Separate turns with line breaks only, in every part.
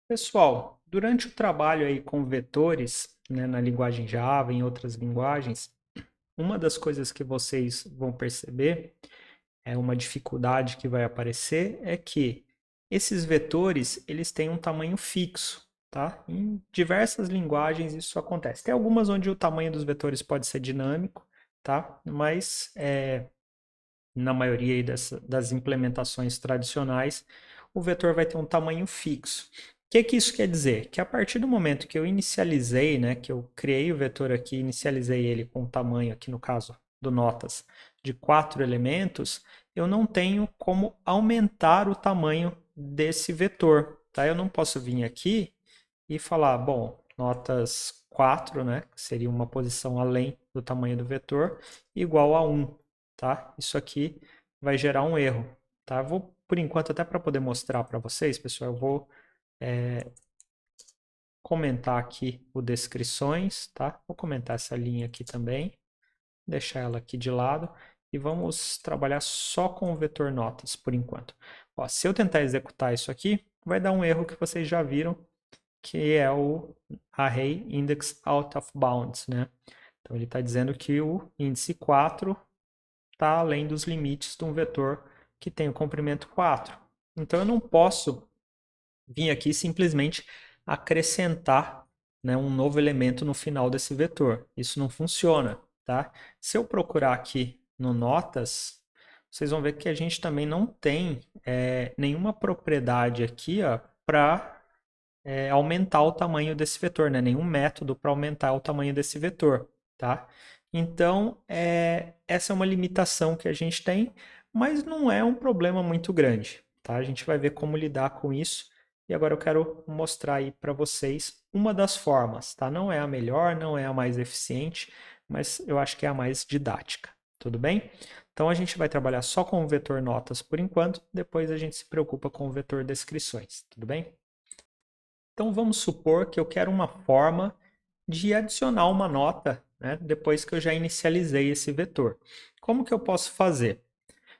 Pessoal, durante o trabalho aí com vetores, né, na linguagem Java, em outras linguagens, uma das coisas que vocês vão perceber, é uma dificuldade que vai aparecer, é que esses vetores, eles têm um tamanho fixo, tá? Em diversas linguagens isso acontece. Tem algumas onde o tamanho dos vetores pode ser dinâmico, tá? Mas na maioria aí das implementações tradicionais, o vetor vai ter um tamanho fixo. O que isso quer dizer? Que a partir do momento que eu inicializei, né, que eu criei o vetor aqui, inicializei ele com um tamanho, aqui no caso do notas, de 4 elementos, eu não tenho como aumentar o tamanho desse vetor. Tá? Eu não posso vir aqui e falar, bom, notas 4, né, que seria uma posição além do tamanho do vetor, igual a 1. Tá? Isso aqui vai gerar um erro. Tá? Vou, por enquanto, até para poder mostrar para vocês, pessoal, eu vou comentar aqui o descrições, tá? Vou comentar essa linha aqui também, deixar ela aqui de lado e vamos trabalhar só com o vetor notas por enquanto. Ó, se eu tentar executar isso aqui, vai dar um erro que vocês já viram, que é o array index out of bounds, né? Então ele está dizendo que o índice 4 está além dos limites de um vetor que tem o comprimento 4. Então eu não posso vir aqui simplesmente acrescentar, né, um novo elemento no final desse vetor. Isso não funciona, tá? Se eu procurar aqui no notas, vocês vão ver que a gente também não tem nenhuma propriedade aqui para aumentar o tamanho desse vetor, né? Nenhum método para aumentar o tamanho desse vetor, tá? Então, essa é uma limitação que a gente tem, mas não é um problema muito grande, tá? A gente vai ver como lidar com isso. E agora eu quero mostrar aí para vocês uma das formas, tá? Não é a melhor, não é a mais eficiente, mas eu acho que é a mais didática, tudo bem? Então a gente vai trabalhar só com o vetor notas por enquanto, depois a gente se preocupa com o vetor descrições, tudo bem? Então vamos supor que eu quero uma forma de adicionar uma nota, né, depois que eu já inicializei esse vetor. Como que eu posso fazer?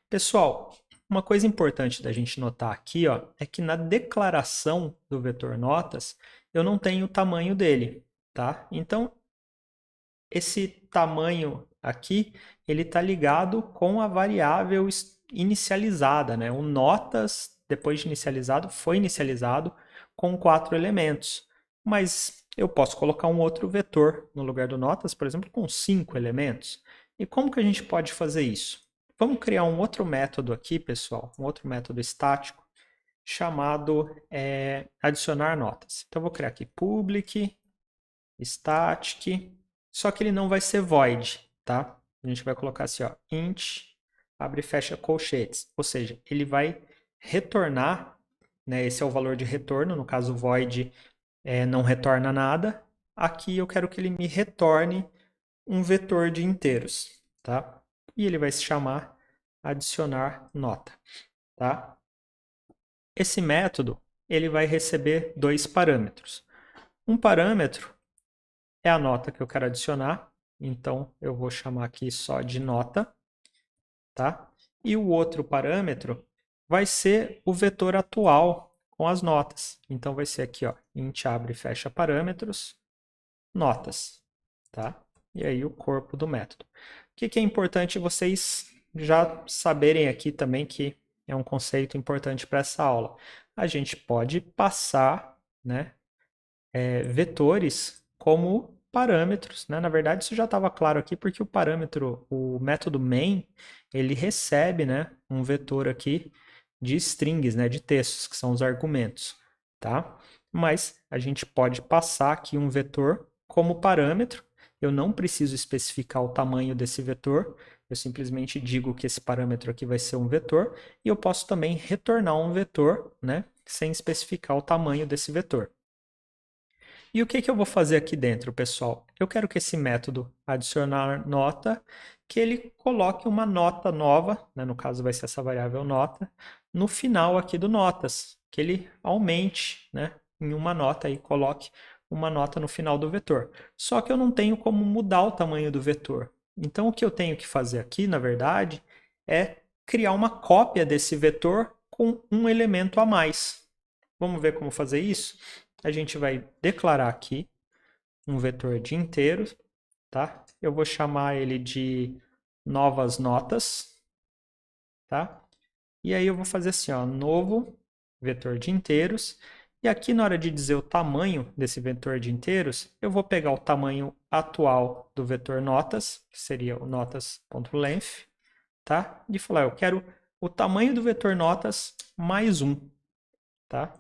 Pessoal, uma coisa importante da gente notar aqui, ó, é que na declaração do vetor notas, eu não tenho o tamanho dele, tá? Então, esse tamanho aqui, ele está ligado com a variável inicializada, né? O notas, depois de inicializado, foi inicializado com 4 elementos. Mas eu posso colocar um outro vetor no lugar do notas, por exemplo, com 5 elementos. E como que a gente pode fazer isso? Vamos criar um outro método aqui, pessoal, um outro método estático, chamado adicionar notas. Então, eu vou criar aqui public static, só que ele não vai ser void, tá? A gente vai colocar assim, ó, int, abre e fecha colchetes, ou seja, ele vai retornar, né? Esse é o valor de retorno, no caso void não retorna nada. Aqui eu quero que ele me retorne um vetor de inteiros, tá? E ele vai se chamar adicionar nota, tá? Esse método ele vai receber dois parâmetros. Um parâmetro é a nota que eu quero adicionar, então eu vou chamar aqui só de nota, tá? E o outro parâmetro vai ser o vetor atual com as notas. Então vai ser aqui, ó, int abre e fecha parâmetros, notas, tá? E aí o corpo do método. O que é importante vocês já saberem aqui também, que é um conceito importante para essa aula. A gente pode passar, né, vetores como parâmetros, né? Na verdade, isso já estava claro aqui porque o parâmetro, o método main, ele recebe, né, um vetor aqui de strings, né, de textos, que são os argumentos, tá? Mas a gente pode passar aqui um vetor como parâmetro. Eu não preciso especificar o tamanho desse vetor, eu simplesmente digo que esse parâmetro aqui vai ser um vetor, e eu posso também retornar um vetor, né, sem especificar o tamanho desse vetor. E o que eu vou fazer aqui dentro, pessoal? Eu quero que esse método adicionar nota, que ele coloque uma nota nova, né? No caso vai ser essa variável nota, no final aqui do notas, que ele aumente, né, em uma nota e coloque uma nota no final do vetor. Só que eu não tenho como mudar o tamanho do vetor. Então o que eu tenho que fazer aqui, na verdade, é criar uma cópia desse vetor com um elemento a mais. Vamos ver como fazer isso? A gente vai declarar aqui um vetor de inteiros, tá? Eu vou chamar ele de novas notas, tá? E aí eu vou fazer assim, ó, novo vetor de inteiros. E aqui na hora de dizer o tamanho desse vetor de inteiros, eu vou pegar o tamanho atual do vetor notas, que seria o notas.length, tá? E falar, eu quero o tamanho do vetor notas mais 1, tá?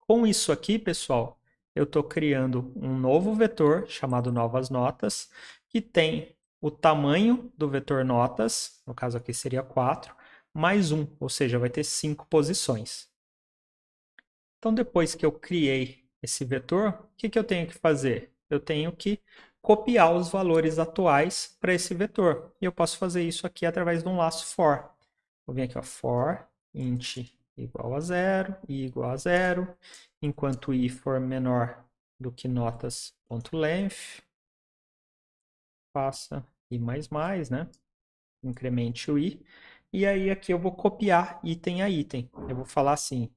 Com isso aqui, pessoal, eu estou criando um novo vetor chamado novas notas, que tem o tamanho do vetor notas, no caso aqui seria 4, mais 1, ou seja, vai ter 5 posições. Então, depois que eu criei esse vetor, o que eu tenho que fazer? Eu tenho que copiar os valores atuais para esse vetor. E eu posso fazer isso aqui através de um laço for. Vou vir aqui, ó, for int igual a 0, i igual a 0, enquanto i for menor do que notas.length, faça i mais, né? Incremente o i. E aí aqui eu vou copiar item a item. Eu vou falar assim,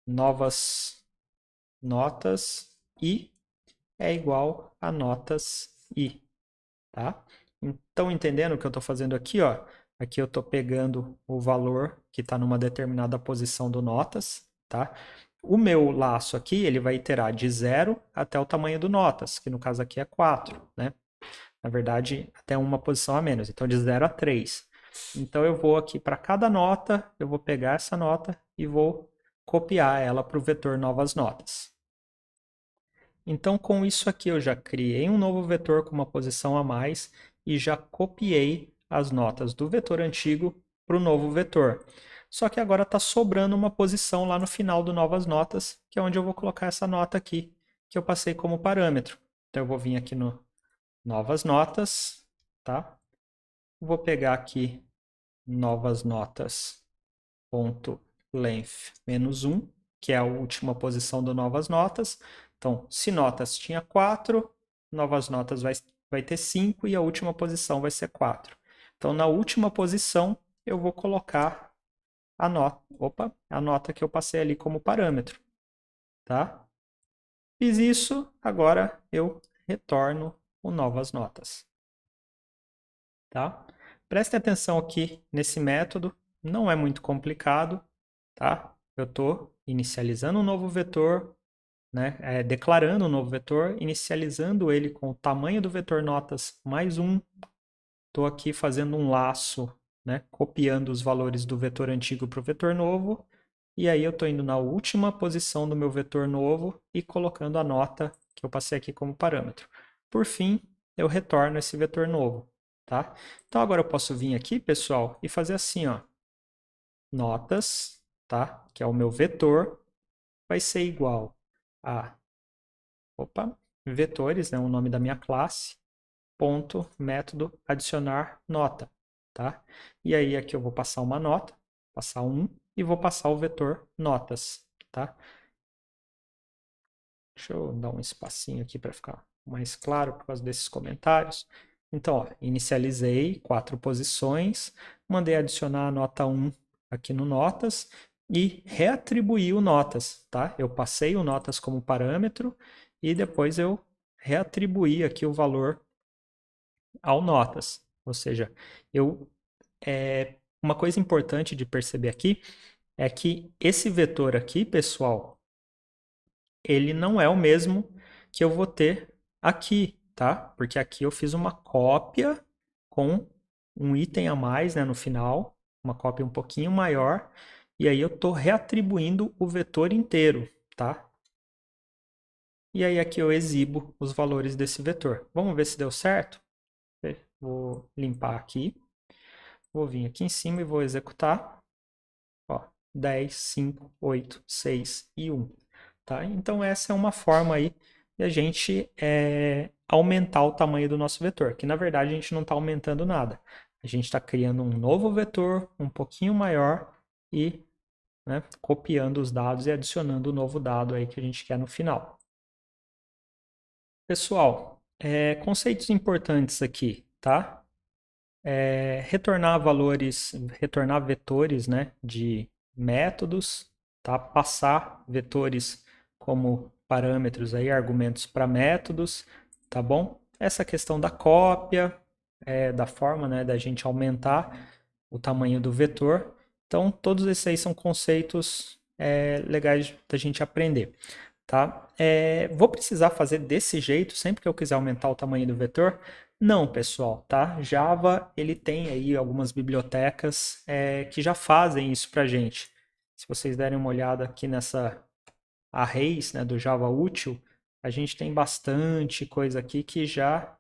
novas notas i é igual a notas i, tá? Então, entendendo o que eu estou fazendo aqui, ó, aqui eu estou pegando o valor que está numa determinada posição do notas, tá? O meu laço aqui, ele vai iterar de 0 até o tamanho do notas, que no caso aqui é 4, né? Na verdade, até uma posição a menos, então de 0 a 3. Então eu vou aqui para cada nota, eu vou pegar essa nota e vou copiar ela para o vetor novas notas. Então, com isso aqui, eu já criei um novo vetor com uma posição a mais e já copiei as notas do vetor antigo para o novo vetor. Só que agora está sobrando uma posição lá no final do novas notas, que é onde eu vou colocar essa nota aqui, que eu passei como parâmetro. Então, eu vou vir aqui no novas notas, tá? Vou pegar aqui novas notas, ponto length menos 1, que é a última posição do novas notas. Então, se notas tinha 4, novas notas vai ter 5 e a última posição vai ser 4. Então, na última posição, eu vou colocar a nota que eu passei ali como parâmetro, tá? Fiz isso, agora eu retorno o novas notas, tá? Prestem atenção aqui nesse método, não é muito complicado, tá? Eu estou inicializando um novo vetor, né? Declarando um novo vetor, inicializando ele com o tamanho do vetor notas mais 1. Estou aqui fazendo um laço, né? Copiando os valores do vetor antigo para o vetor novo. E aí eu estou indo na última posição do meu vetor novo e colocando a nota que eu passei aqui como parâmetro. Por fim, eu retorno esse vetor novo, tá? Então agora eu posso vir aqui, pessoal, e fazer assim, ó. Notas, tá? Que é o meu vetor, vai ser igual a, vetores, né? O nome da minha classe, ponto, método, adicionar nota, tá? E aí aqui eu vou passar uma nota, passar 1, e vou passar o vetor notas, tá? Deixa eu dar um espacinho aqui para ficar mais claro por causa desses comentários. Então, ó, inicializei 4 posições, mandei adicionar a nota 1 aqui no notas e reatribuí o notas, tá? Eu passei o notas como parâmetro e depois eu reatribuí aqui o valor ao notas. Ou seja, uma coisa importante de perceber aqui é que esse vetor aqui, pessoal, ele não é o mesmo que eu vou ter aqui, tá? Porque aqui eu fiz uma cópia com um item a mais, né, no final, uma cópia um pouquinho maior, e aí eu estou reatribuindo o vetor inteiro, tá? E aí aqui eu exibo os valores desse vetor. Vamos ver se deu certo? Vou limpar aqui. Vou vir aqui em cima e vou executar. Ó, 10, 5, 8, 6 e 1. Tá? Então essa é uma forma aí de a gente aumentar o tamanho do nosso vetor, que na verdade a gente não está aumentando nada. A gente está criando um novo vetor um pouquinho maior e, né, copiando os dados e adicionando o novo dado aí que a gente quer no final. Pessoal, conceitos importantes aqui, tá? Retornar valores, retornar vetores, né, de métodos tá? Passar vetores como parâmetros aí, argumentos para métodos, tá bom? Essa questão da cópia, da forma, né, da gente aumentar o tamanho do vetor. Então, todos esses aí são conceitos legais da gente aprender, tá? Vou precisar fazer desse jeito sempre que eu quiser aumentar o tamanho do vetor? Não, pessoal, tá? Java, ele tem aí algumas bibliotecas que já fazem isso pra gente. Se vocês derem uma olhada aqui nessa arrays, né, do Java útil, a gente tem bastante coisa aqui que já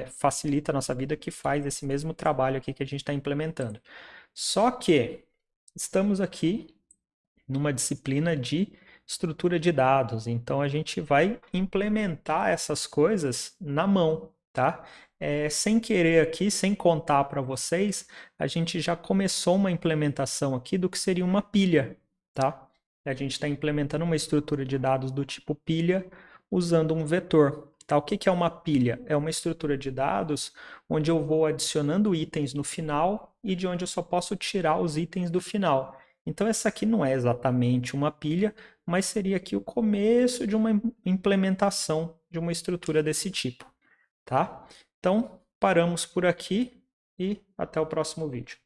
facilita a nossa vida, que faz esse mesmo trabalho aqui que a gente está implementando. Só que estamos aqui numa disciplina de estrutura de dados, então a gente vai implementar essas coisas na mão, tá? Sem querer aqui, sem contar para vocês, a gente já começou uma implementação aqui do que seria uma pilha, tá? A gente está implementando uma estrutura de dados do tipo pilha usando um vetor. Tá? O que é uma pilha? É uma estrutura de dados onde eu vou adicionando itens no final e de onde eu só posso tirar os itens do final. Então, essa aqui não é exatamente uma pilha, mas seria aqui o começo de uma implementação de uma estrutura desse tipo. Tá? Então, paramos por aqui e até o próximo vídeo.